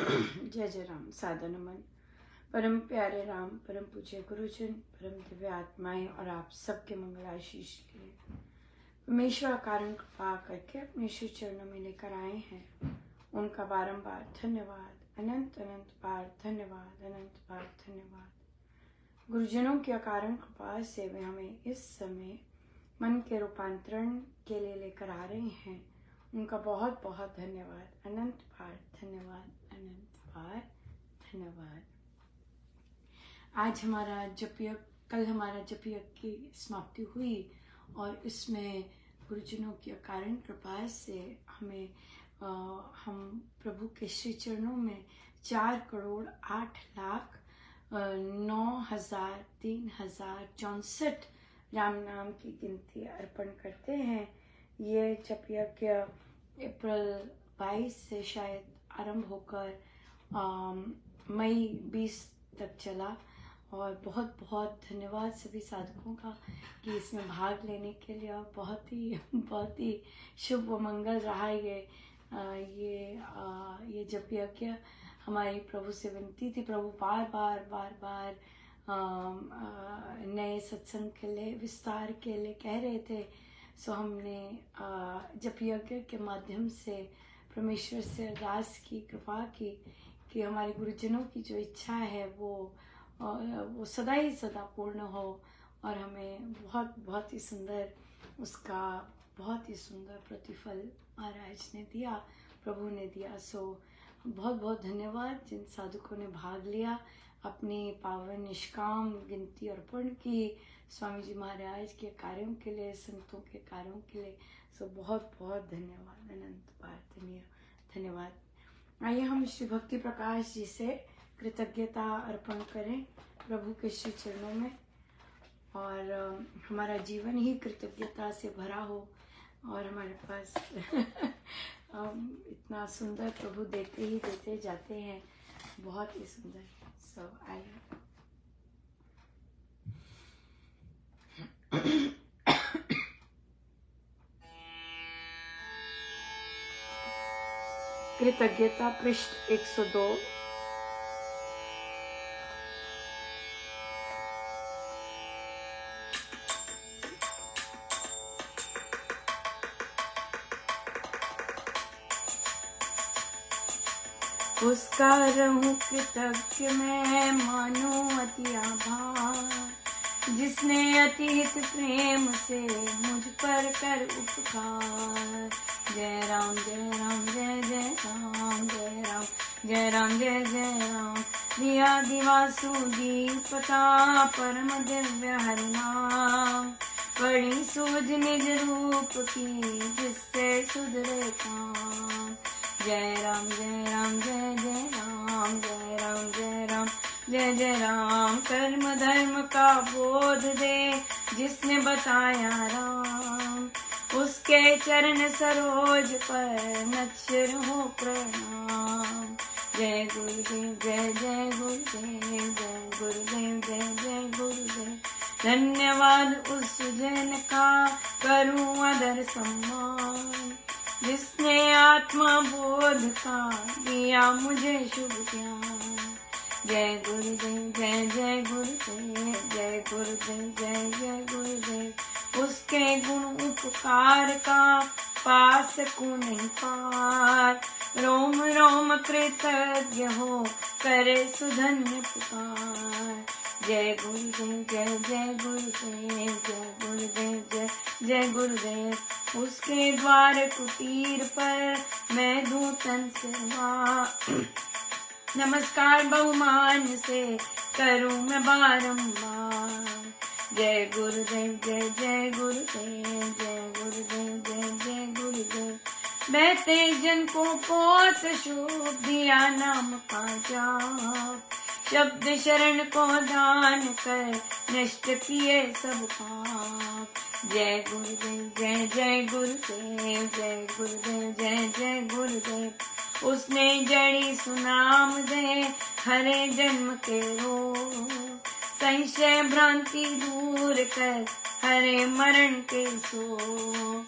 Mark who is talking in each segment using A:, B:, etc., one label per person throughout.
A: जय जय राम। सादर नमन परम प्यारे राम, परम पूज्य गुरुजन, परम दिव्य आत्माएं और आप सबके मंगल आशीष के लिए परमेश्वर कारण कृपा करके अपने श्री चरणों में लेकर आए हैं। उनका बारंबार धन्यवाद, अनंत अनंत बार धन्यवाद, अनंत बार धन्यवाद। गुरुजनों की अकारण कृपा से वे हमें इस समय मन के रूपांतरण के लिए लेकर आ रहे हैं। उनका बहुत बहुत धन्यवाद, अनंत बार धन्यवाद, अनंत बार धन्यवाद। आज हमारा जप यज्ञ, कल हमारा जप यज्ञ की समाप्ति हुई और इसमें गुरुजनों की अकारण कृपा से हम प्रभु के श्री चरणों में 4,08,09,0364 राम नाम की गिनती अर्पण करते हैं। ये जप यज्ञ अप्रैल 22 से शायद आरंभ होकर मई 20 तक चला और बहुत बहुत धन्यवाद सभी साधकों का कि इसमें भाग लेने के लिए। और बहुत ही शुभ व मंगल रहा ये जप यज्ञ। हमारी प्रभु से विनती थी, प्रभु बार बार नए सत्संग के लिए, विस्तार के लिए कह रहे थे। सो हमने जप यज्ञ के माध्यम से परमेश्वर से अरदास की, कृपा की कि हमारे गुरुजनों की जो इच्छा है वो सदा ही सदा पूर्ण हो और हमें बहुत ही सुंदर उसका बहुत ही सुंदर प्रतिफल महाराज ने दिया, प्रभु ने दिया। सो बहुत बहुत धन्यवाद जिन साधकों ने भाग लिया, अपनी पावन निष्काम गिनती अर्पण की स्वामी जी महाराज के कार्यों के लिए, संतों के कार्यों के लिए। सो बहुत बहुत धन्यवाद, अनंत बार धन्यवाद। आइए हम श्री भक्ति प्रकाश जी से कृतज्ञता अर्पण करें प्रभु के श्री चरणों में और हमारा जीवन ही कृतज्ञता से भरा हो और हमारे पास इतना सुंदर प्रभु देते जाते हैं, बहुत ही सुंदर। सो आइए कृतज्ञता पृष्ठ 102। उसका रहूं कृतज्ञ मैं, मानो अति आभार, जिसने अतीत प्रेम से मुझ पर कर उपकार। जय राम जय राम जय जय राम, जय राम जय राम जय जय राम। दिया दिवासुदीपता परम दिव्य हरिनाम, बड़ी सूझ निज रूप की जिससे सुधरे काम। जय राम जय राम जय जय राम, जय राम जय राम जय जय राम। कर्म धर्म का बोध दे जिसने बताया राम, उसके चरण सरोज पर नच्छर हो प्रणाम। जय गुरुदेव जय जय गुरुदेव, जय गुरुदेव जय जय गुरुदेव। धन्यवाद उस जन का करूं आदर सम्मान, जिसने आत्मा बोध का दिया मुझे शुभ ज्ञान। जय गुरुदेव जय जय गुरुदेव, जय गुरुदेव जय जय गुरुदेव। उसके गुण उपकार का पास को नहीं पार, रोम रोम कृतज्ञ हो करे सुधन्य पुकार। जय गुरुदेव जय जय गुरुदेव, जय गुरुदेव जय जय गुरुदेव। उसके द्वार कुटीर पर मैं दूं तन सेवा, नमस्कार बहुमान से करूं मैं बारंबार। जय गुरुदेव जय जय गुरुदेव, जय गुरुदेव जय जय गुरुदेव। बहते जन को पोत शोभ दिया नाम का जाप, शब्द शरण को दान कर नष्ट किए सब पाप। जय गुरुदेव जय जय गुरुदेव, जय गुरुदेव जय जय गुरुदेव। उसने जड़ी सुनाम दे हरे जन्म के रोग, संशय भ्रांति दूर कर हरे मरण के शोक।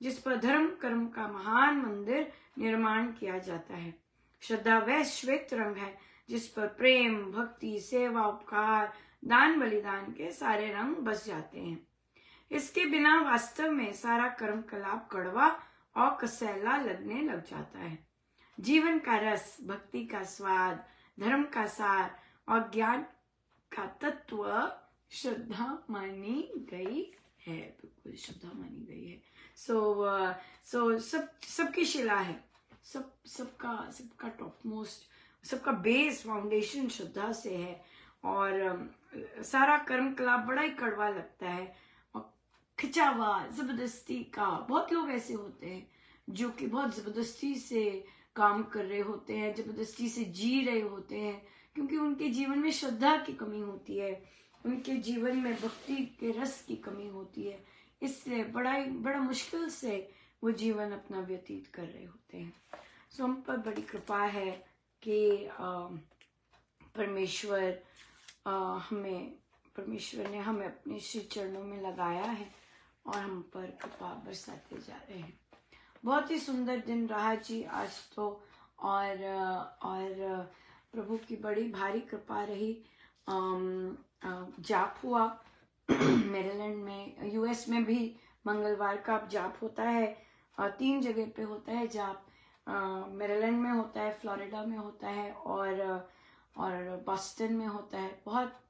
A: जिस पर धर्म कर्म का महान मंदिर निर्माण किया जाता है। श्रद्धा वह श्वेत रंग है जिस पर प्रेम, भक्ति, सेवा, उपकार, दान, बलिदान के सारे रंग बस जाते हैं। इसके बिना वास्तव में सारा कर्म कलाप कड़वा और कसैला लगने लग जाता है। जीवन का रस, भक्ति का स्वाद, धर्म का सार और ज्ञान का तत्व श्रद्धा मानी गई है। बिल्कुल श्रद्धा मानी गई है। सो सबकी शिला है, सबका टॉप मोस्ट, सबका बेस फाउंडेशन श्रद्धा से है। और सारा कर्म कलाप बड़ा ही कड़वा लगता है और खिंचा हुआ, जबरदस्ती का। बहुत लोग ऐसे होते हैं जो कि बहुत जबरदस्ती से काम कर रहे होते हैं, जबरदस्ती से जी रहे होते हैं, क्योंकि उनके जीवन में श्रद्धा की कमी होती है, उनके जीवन में भक्ति के रस की कमी होती है। इसलिए बड़ा मुश्किल से वो जीवन अपना व्यतीत कर रहे होते हैं। सो हम पर बड़ी कृपा है कि परमेश्वर ने हमें अपने श्री चरणों में लगाया है और हम पर कृपा बरसाते जा रहे हैं। बहुत ही सुंदर दिन रहा जी आज तो, और प्रभु की बड़ी भारी कृपा रही। जाप हुआ मेरीलैंड में, यूएस में भी मंगलवार का जाप होता है। 3 जगह पे होता है जाप। मेरीलैंड में होता है, फ्लोरिडा में होता है और बॉस्टन में होता है। बहुत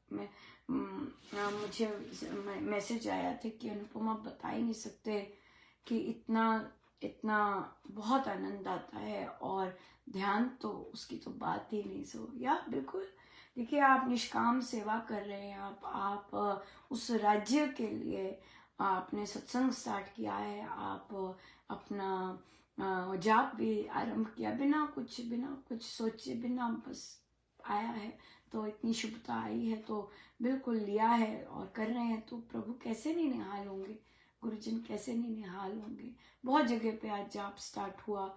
A: मुझे मैसेज आया था कि अनुपमा बता ही नहीं सकते कि इतना बहुत आनंद आता है और ध्यान तो उसकी तो बात ही नहीं। सो या बिल्कुल देखिए, आप निष्काम सेवा कर रहे हैं, आप उस राज्य के लिए आपने सत्संग स्टार्ट किया है, आप अपना जाप भी आरंभ किया बिना कुछ सोचे, बिना बस आया है तो इतनी शुभता आई है तो बिल्कुल लिया है और कर रहे हैं। तो प्रभु कैसे नहीं निहाल होंगे, गुरुजन कैसे नहीं निहाल होंगे। बहुत जगह पे आज जाप स्टार्ट हुआ,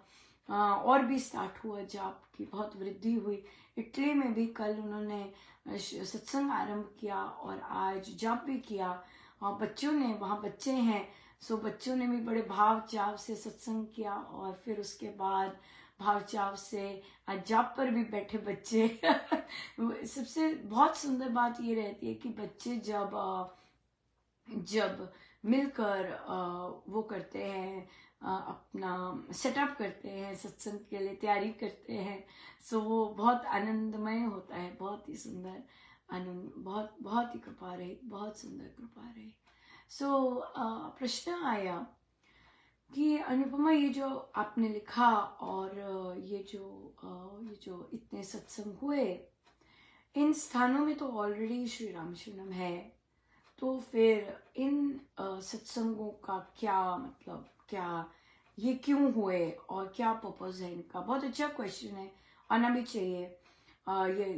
A: और भी स्टार्ट हुआ, जाप की बहुत वृद्धि हुई। इटली में भी कल उन्होंने सत्संग आरंभ किया और आज जाप भी किया। और बच्चों ने, वहाँ बच्चे हैं, सो बच्चों ने भी बड़े भाव चाव से सत्संग किया और फिर उसके बाद भाव चाव से आज जाप पर भी बैठे बच्चे। सबसे बहुत सुंदर बात ये रहती है कि बच्चे जब मिलकर वो करते हैं, अपना सेटअप करते हैं, सत्संग के लिए तैयारी करते हैं, सो वो बहुत आनंदमय होता है। बहुत ही सुंदर आनंद, बहुत ही कृपा रही, बहुत सुंदर कृपा रही। सो प्रश्न आया कि अनुपमा, ये जो आपने लिखा और ये जो इतने सत्संग हुए, इन स्थानों में तो ऑलरेडी श्री राम शरणम है, तो फिर इन सत्संगों का क्या मतलब, क्या ये क्यों हुए और क्या पर्पस है इनका? बहुत अच्छा क्वेश्चन है, आना भी चाहिए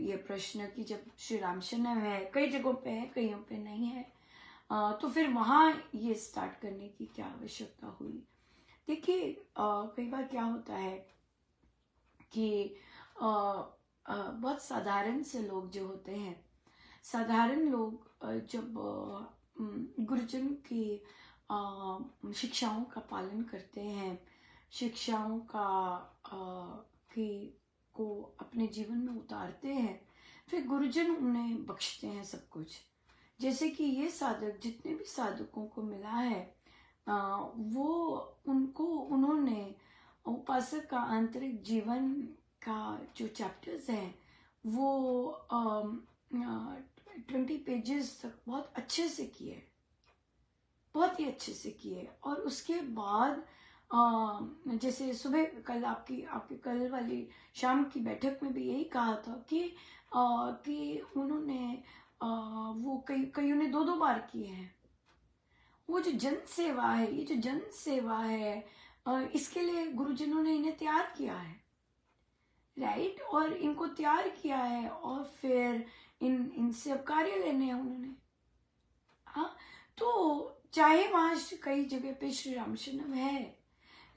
A: ये प्रश्न कि जब श्री राम शरणम है, कई जगहों पे है, कईयों पे नहीं है, तो फिर वहाँ ये स्टार्ट करने की क्या आवश्यकता हुई? देखिए, कई बार क्या होता है कि बहुत साधारण से लोग जो होते हैं, साधारण लोग जब गुरुजन की शिक्षाओं का पालन करते हैं, शिक्षाओं को अपने जीवन में उतारते हैं, फिर गुरुजन उन्हें बख्शते हैं सब कुछ। जैसे कि ये साधक, जितने भी साधकों को मिला है, उन्होंने उपासक का आंतरिक जीवन का जो चैप्टर्स हैं वो 20 पेजेस तक बहुत अच्छे से किए, बहुत ही अच्छे से किए। और उसके बाद जैसे सुबह कल आपकी कल वाली शाम की बैठक में भी यही कहा था कि उन्होंने वो कईयों ने 2 बार किए हैं। वो जो जन सेवा है, ये जो जन सेवा है, इसके लिए गुरुजनों ने इन्हें तैयार किया है, राइट? और इनको तैयार किया है और फिर इनसे अब कार्य लेने हैं उन्होंने। हाँ, तो चाहे वहां कई जगह पे श्री राम शरणम है,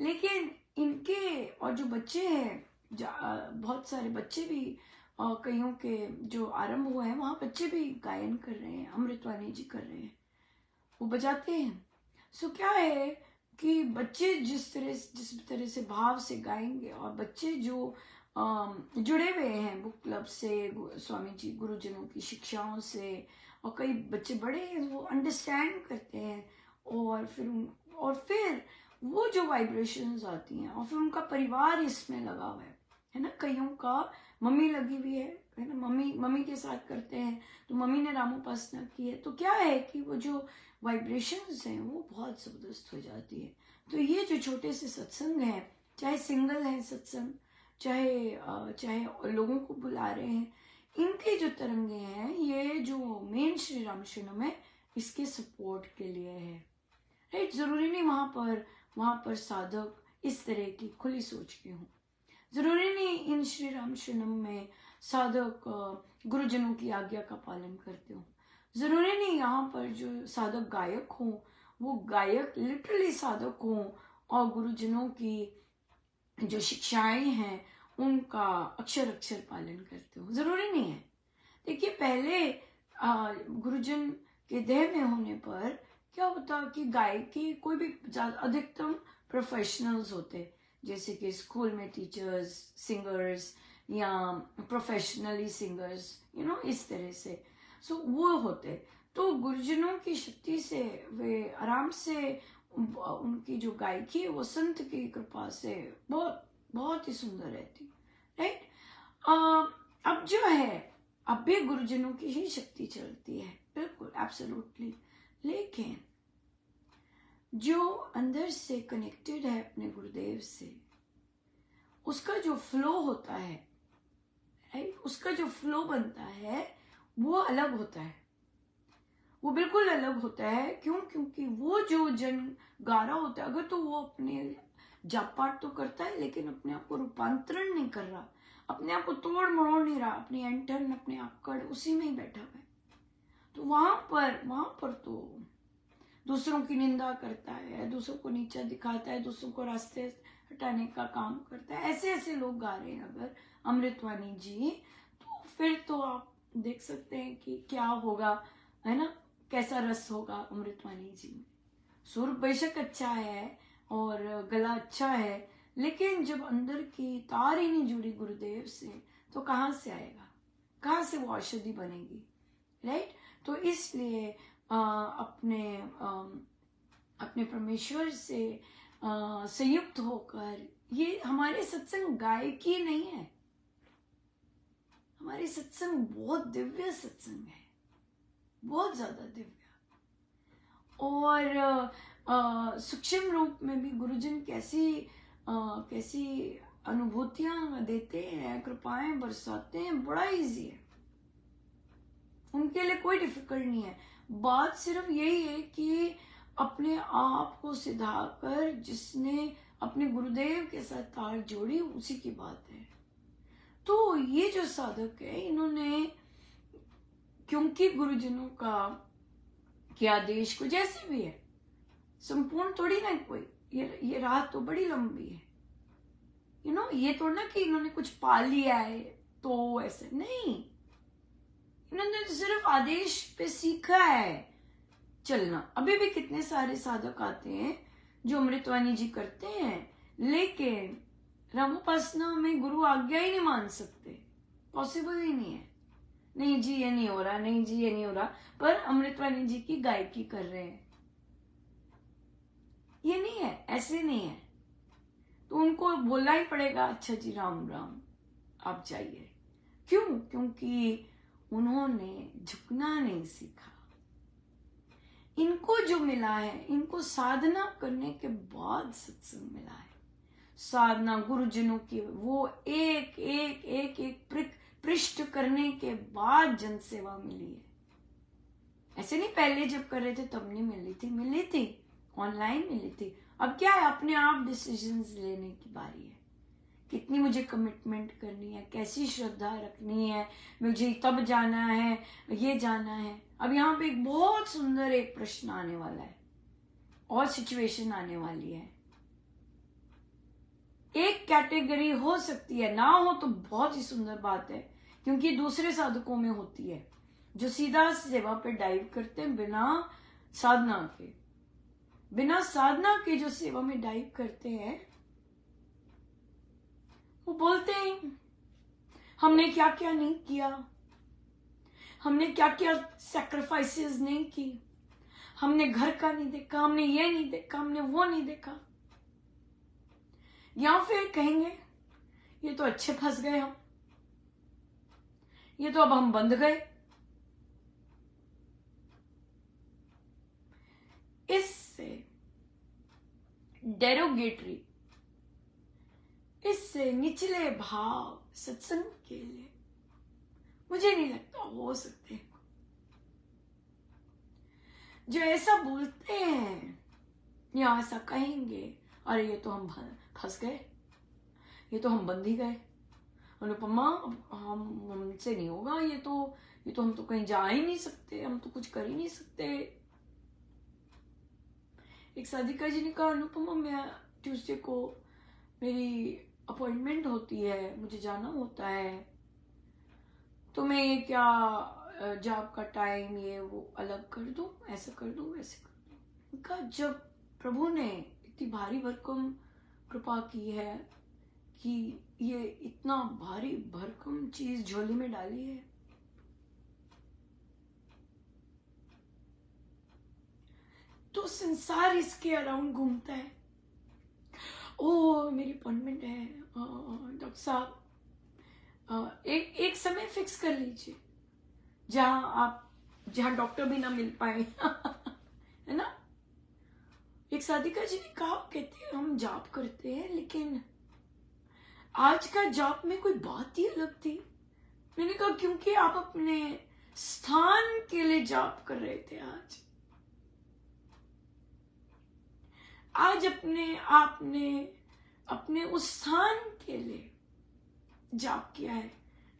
A: लेकिन इनके और जो बच्चे हैं, बहुत सारे बच्चे भी, कईयों के जो आरंभ हुए हैं वहां बच्चे भी गायन कर रहे हैं, अमृतवाणी जी कर रहे हैं, वो बजाते हैं। सो क्या है कि बच्चे जिस तरह से भाव से गाएंगे, और बच्चे जो जुड़े हुए हैं बुक क्लब से, स्वामी जी गुरुजनों की शिक्षाओं से, और कई बच्चे बड़े हैं वो अंडरस्टैंड करते हैं, और फिर वो जो वाइब्रेशंस आती हैं, और फिर उनका परिवार इसमें लगा हुआ है ना। कईयों का मम्मी लगी हुई है ना, मम्मी के साथ करते हैं, तो मम्मी ने रामोपासना की है, तो क्या है कि वो जो वाइब्रेशंस हैं वो बहुत जबरदस्त हो जाती है। तो ये जो छोटे से सत्संग हैं, चाहे सिंगल है सत्संग, चाहे लोगों को बुला रहे हैं, इनकी जो तरंगे हैं, ये जो मेन श्री राम शरणम है, इसके सपोर्ट के लिए है, राइट। जरूरी नहीं वहां पर साधक इस तरह की खुली सोच के हों, जरूरी नहीं इन श्री राम शरणम में साधक गुरुजनों की आज्ञा का पालन करते हो, जरूरी नहीं यहाँ पर जो साधक गायक हों वो गायक लिटरली साधक हों और गुरुजनों की जो शिक्षाएं हैं उनका अक्षर अक्षर पालन करते हो, जरूरी नहीं है। देखिए पहले गुरुजन के देह में होने पर क्या होता कि गायकी कोई भी अधिकतम प्रोफेशनल्स होते, जैसे कि स्कूल में टीचर्स, सिंगर्स, या प्रोफेशनली सिंगर्स, इस तरह से वो होते। तो गुरुजनों की शक्ति से वे आराम से उनकी जो गायकी है वो संत की कृपा से बहुत बहुत ही सुंदर रहती, राइट। अब जो है, अब भी गुरुजनों की ही शक्ति चलती है, बिल्कुल एब्सोल्युटली, लेकिन जो अंदर से कनेक्टेड है अपने गुरुदेव से, उसका जो फ्लो होता है, राइट, उसका जो फ्लो बनता है वो अलग होता है, वो बिल्कुल अलग होता है। क्यों? क्योंकि वो जो जन गा रहा होता है, अगर तो वो अपने जाप पाठ तो करता है लेकिन अपने आप को रूपांतरण नहीं कर रहा, अपने आप को तोड़ मरोड़ नहीं रहा, अपनी एंटर्न अपने आप कड़ उसी में ही बैठा हुआ है, तो वहां पर तो दूसरों की निंदा करता है, दूसरों को नीचा दिखाता है, दूसरों को रास्ते हटाने का काम करता है। ऐसे ऐसे लोग गा रहे हैं अगर अमृतवाणी जी, तो फिर तो आप देख सकते हैं कि क्या होगा, है ना, कैसा रस होगा अमृतवाणी जी में। सुर बेशक अच्छा है और गला अच्छा है, लेकिन जब अंदर की तार ही नहीं जुड़ी गुरुदेव से, तो कहाँ से आएगा, कहाँ से वो औषधि बनेगी, राइट। तो इसलिए अपने परमेश्वर से संयुक्त होकर, ये हमारे सत्संग गायकी नहीं है, हमारे सत्संग बहुत दिव्य सत्संग है, बहुत ज्यादा दिव्य। और सूक्ष्म रूप में भी गुरुजन कैसी अनुभूतियां देते हैं, कृपाएं बरसाते हैं, बड़ा इजी है, उनके लिए कोई डिफिकल्ट नहीं है। बात सिर्फ यही है कि अपने आप को सिधाकर जिसने अपने गुरुदेव के साथ तार जोड़ी, उसी की बात है। तो ये जो साधक है, इन्होंने क्योंकि गुरुजनों के आदेश को, जैसे भी है, संपूर्ण थोड़ी ना कोई, ये राह तो बड़ी लंबी है, ये तो ना कि इन्होंने कुछ पा लिया है तो ऐसे नहीं, इन्होंने तो सिर्फ आदेश पे सीखा है चलना। अभी भी कितने सारे साधक आते हैं जो अमृतवाणी जी करते हैं, लेकिन रामोपासना में गुरु आज्ञा ही नहीं मान सकते, पॉसिबल ही नहीं है, नहीं जी ये नहीं हो रहा, नहीं जी ये नहीं हो रहा, पर अमृतवाणी जी की गायकी कर रहे हैं, ये नहीं है, ऐसे नहीं है, तो उनको बोलना ही पड़ेगा, अच्छा जी राम राम आप जाइए। क्यों? क्योंकि उन्होंने झुकना नहीं सीखा। इनको जो मिला है, इनको साधना करने के बाद सत्संग मिला है, साधना गुरुजनों की, वो एक एक एक एक पृष्ठ करने के बाद जन सेवा मिली है। ऐसे नहीं पहले जब कर रहे थे तब नहीं मिली थी, ऑनलाइन मिली थी। अब क्या है, अपने आप डिसीजंस लेने की बारी है, कितनी मुझे कमिटमेंट करनी है, कैसी श्रद्धा रखनी है, मुझे तब जाना है, ये जाना है। अब यहाँ पे एक बहुत सुंदर एक प्रश्न आने वाला है और सिचुएशन आने वाली है। एक कैटेगरी हो सकती है, ना हो तो बहुत ही सुंदर बात है, क्योंकि दूसरे साधकों में होती है जो सीधा सेवा पे डाइव करते हैं बिना साधना के, बिना साधना के जो सेवा में डाइव करते हैं वो बोलते हैं हमने क्या क्या नहीं किया, हमने क्या क्या सैक्रिफाइसेस नहीं की, हमने घर का नहीं देखा, हमने ये नहीं देखा, हमने वो नहीं देखा। या फिर कहेंगे ये तो अच्छे फंस गए हम, ये तो अब हम बंध गए। इससे डेरोगेटरी, इससे निचले भाव सत्संग के लिए मुझे नहीं लगता हो सकते हैं। जो ऐसा बोलते हैं या ऐसा कहेंगे अरे ये तो हम फंस गए, ये तो हम बंध ही गए, अनुपमा हम हमसे नहीं होगा, ये तो हम तो कहीं जा ही नहीं सकते, हम तो कुछ कर ही नहीं सकते। एक साधिका जी ने कहा अनुपमा मैं ट्यूसडे को मेरी अपॉइंटमेंट होती है, मुझे जाना होता है, तो मैं ये क्या जॉब का टाइम ये वो अलग कर दूं, ऐसा कर दूं, वैसे कर दूं। कहा जब प्रभु ने इतनी भारी भरकम कृपा की है कि ये इतना भारी भरकम चीज झोली में डाली है, तो संसार इसके अराउंड घूमता है। ओ मेरी अपॉइंटमेंट है डॉक्टर साहब, एक समय फिक्स कर लीजिए जहां डॉक्टर भी ना मिल पाए है ना। एक साधिका जी ने कहा, कहते हैं हम जॉब करते हैं लेकिन आज का जॉब में कोई बात ही अलग थी। मैंने कहा क्योंकि आप अपने स्थान के लिए जॉब कर रहे थे। आज आपने अपने उस स्थान के लिए जॉब किया है,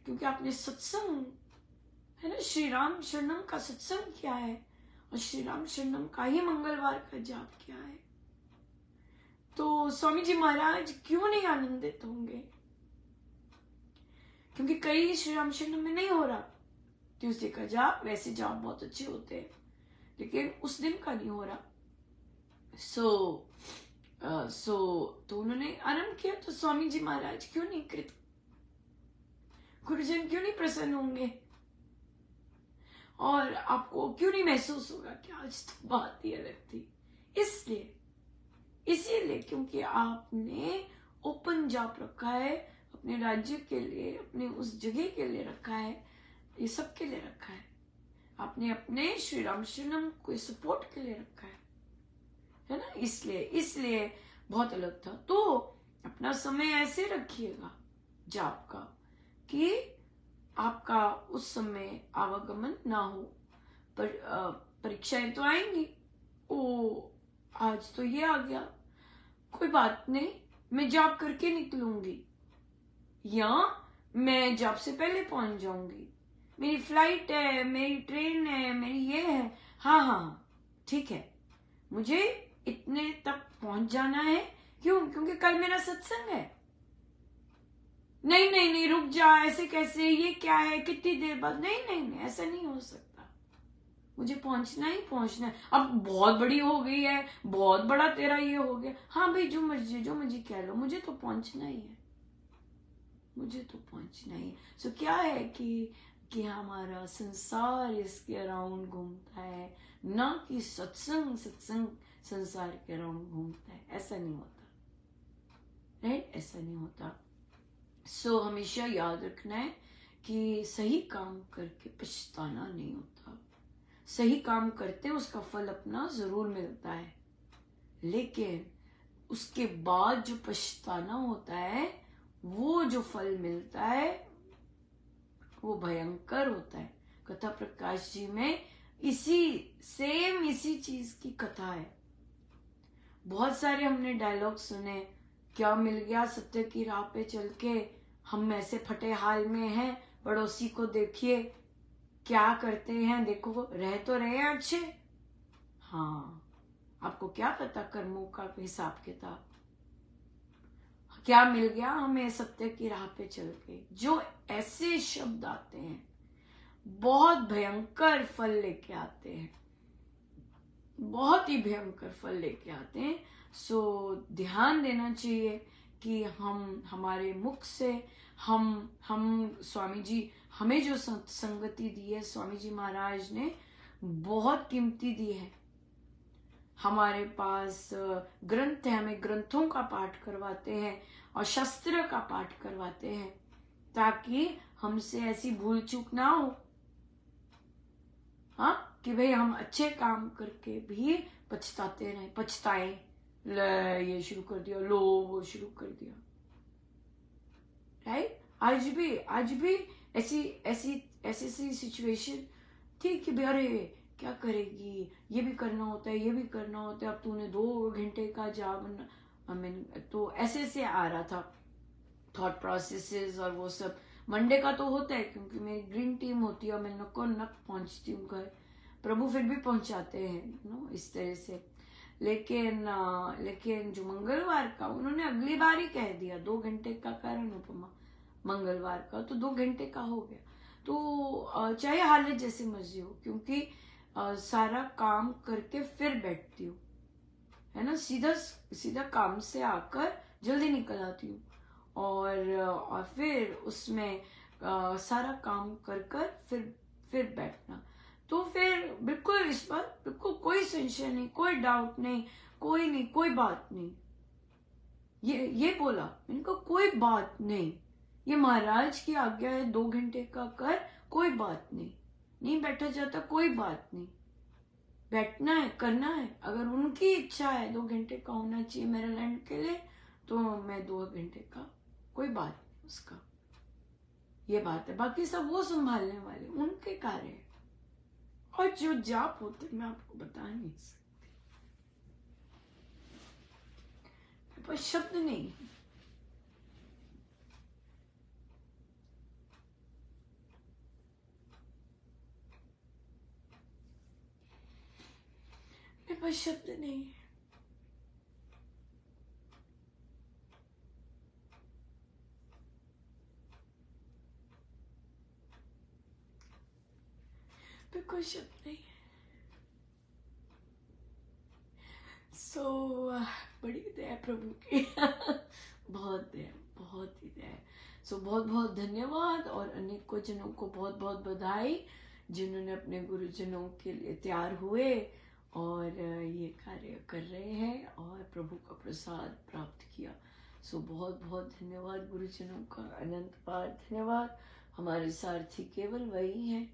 A: क्योंकि आपने सत्संग है ना, श्री राम शरणम का सत्संग किया है और श्री राम शरणम का ही मंगलवार का जाप किया है। तो स्वामी जी महाराज क्यों नहीं आनंदित होंगे, क्योंकि कई श्री राम शरणम में नहीं हो रहा ट्यूसडे का जाप। वैसे जाप बहुत अच्छे होते हैं लेकिन उस दिन का नहीं हो रहा। तो उन्होंने आरंभ किया, तो स्वामी जी महाराज क्यों नहीं कृत, गुरुजन क्यों नहीं प्रसन्न होंगे और आपको क्यों नहीं महसूस होगा कि आज तो बात ही अलग थी। इसीलिए क्योंकि आपने ओपन जाप रखा है, अपने राज्य के लिए, अपने उस जगह के लिए रखा है, ये सब के लिए रखा है। आपने अपने श्री राम शरणम को सपोर्ट के लिए रखा है ना। इसलिए बहुत अलग था। तो अपना समय ऐसे रखिएगा जाप का कि आपका उस समय आवागमन ना हो। पर परीक्षाएं तो आएंगी, ओ आज तो ये आ गया, कोई बात नहीं, मैं जॉब करके निकलूंगी या मैं जॉब से पहले पहुंच जाऊंगी, मेरी फ्लाइट है, मेरी ट्रेन है, मेरी ये है, हाँ ठीक है, मुझे इतने तक पहुंच जाना है। क्यों? क्योंकि कल मेरा सत्संग है। नहीं रुक जा, ऐसे कैसे, ये क्या है, कितनी देर बाद, नहीं ऐसा नहीं हो सकता, मुझे पहुंचना ही पहुंचना है। अब बहुत बड़ी हो गई है, बहुत बड़ा तेरा ये हो गया, हाँ भाई जो मर्जी कह लो, मुझे तो पहुंचना ही है, मुझे तो पहुंचना ही है। सो क्या है कि हमारा संसार इसके अराउंड घूमता है, ना कि सत्संग संसार के अराउंड घूमता है। ऐसा नहीं होता, राइट? ऐसा नहीं होता। सो हमेशा याद रखना है कि सही काम करके पछताना नहीं होता। सही काम करते उसका फल अपना जरूर मिलता है, लेकिन उसके बाद जो पछताना होता है, वो जो फल मिलता है वो भयंकर होता है। कथा प्रकाश जी में इसी चीज की कथा है। बहुत सारे हमने डायलॉग सुने, क्या मिल गया सत्य की राह पे चल के, हम ऐसे फटे हाल में हैं, पड़ोसी को देखिए क्या करते हैं, देखो रह तो रहे हैं अच्छे। हाँ, आपको क्या पता कर्मों का हिसाब किताब, क्या मिल गया हमें सत्य की राह पे चल के। जो ऐसे शब्द आते हैं बहुत भयंकर फल लेके आते हैं। बहुत ही भयंकर फल लेके आते हैं। सो ध्यान देना चाहिए कि हम हमारे मुख से हम स्वामी जी हमें जो संगति दी है, स्वामी जी महाराज ने बहुत कीमती दी है। हमारे पास ग्रंथ है, हमें ग्रंथों का पाठ करवाते हैं और शस्त्र का पाठ करवाते हैं ताकि हमसे ऐसी भूल चूक ना हो, हाँ, कि भाई हम अच्छे काम करके भी पछताते रहे, पछताए, ये शुरू कर दिया, लो वो शुरू कर दिया, राइट। आज भी ऐसी ऐसी ऐसी सी सिचुएशन थी कि अरे क्या करेगी, ये भी करना होता है, ये भी करना होता है, अब तूने 2 घंटे का जाप, तो ऐसे से आ रहा था थॉट प्रोसेसेस और वो सब। मंडे का तो होता है क्योंकि मेरी ग्रीन टीम होती है और मैं नको नक पहुंचती हूँ घर, प्रभु फिर भी पहुंचाते हैं नो इस तरह से। लेकिन जो मंगलवार का उन्होंने अगली बार ही कह दिया 2 घंटे का कर अनुपमा, मंगलवार का तो 2 घंटे का हो गया। तो चाहे हालत जैसे मर्जी हो, क्योंकि सारा काम करके फिर बैठती हूँ, है ना, सीधा सीधा काम से आकर जल्दी निकल आती हूँ और फिर उसमें सारा काम कर कर फिर बैठना। तो फिर बिल्कुल इस पर बिल्कुल कोई संशय नहीं, कोई डाउट नहीं, कोई बात नहीं। ये बोला, मैंने कहा कोई बात नहीं, ये महाराज की आज्ञा है, 2 घंटे का कर, कोई बात नहीं बैठा जाता, कोई बात नहीं, बैठना है, करना है। अगर उनकी इच्छा है 2 घंटे का होना चाहिए मेरे लैंड के लिए, तो मैं 2 घंटे का, कोई बात नहीं उसका, ये बात है। बाकी सब वो संभालने वाले, उनके कार्य है। और जो जाप होते मैं आपको बता नहीं सकती, मेरे पास शब्द नहीं, मेरे पास शब्द नहीं है। कोई शब्द नहीं है। सो बड़ी दया प्रभु की बहुत दया, बहुत ही दया। सो बहुत बहुत धन्यवाद और अनेकों जनों को बहुत बहुत बधाई जिन्होंने अपने गुरुजनों के लिए तैयार हुए और ये कार्य कर रहे हैं और प्रभु का प्रसाद प्राप्त किया। सो बहुत बहुत धन्यवाद गुरुजनों का, अनंत बार धन्यवाद। हमारे सारथी केवल वही हैं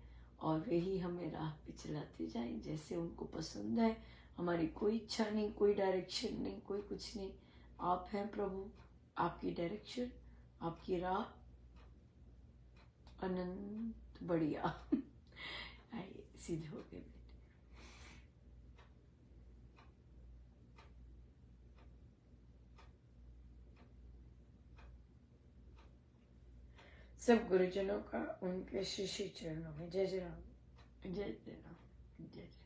A: और वही हमें राह पे चलाते जाएं जैसे उनको पसंद है। हमारी कोई इच्छा नहीं, कोई डायरेक्शन नहीं, कोई कुछ नहीं। आप हैं प्रभु, आपकी डायरेक्शन, आपकी राह अनंत बढ़िया। आइए सीधे हो गए बेटे। सब गुरुजनों का उनके श्री श्री चरणों में जय जय राम, जय जय राम, जय जय।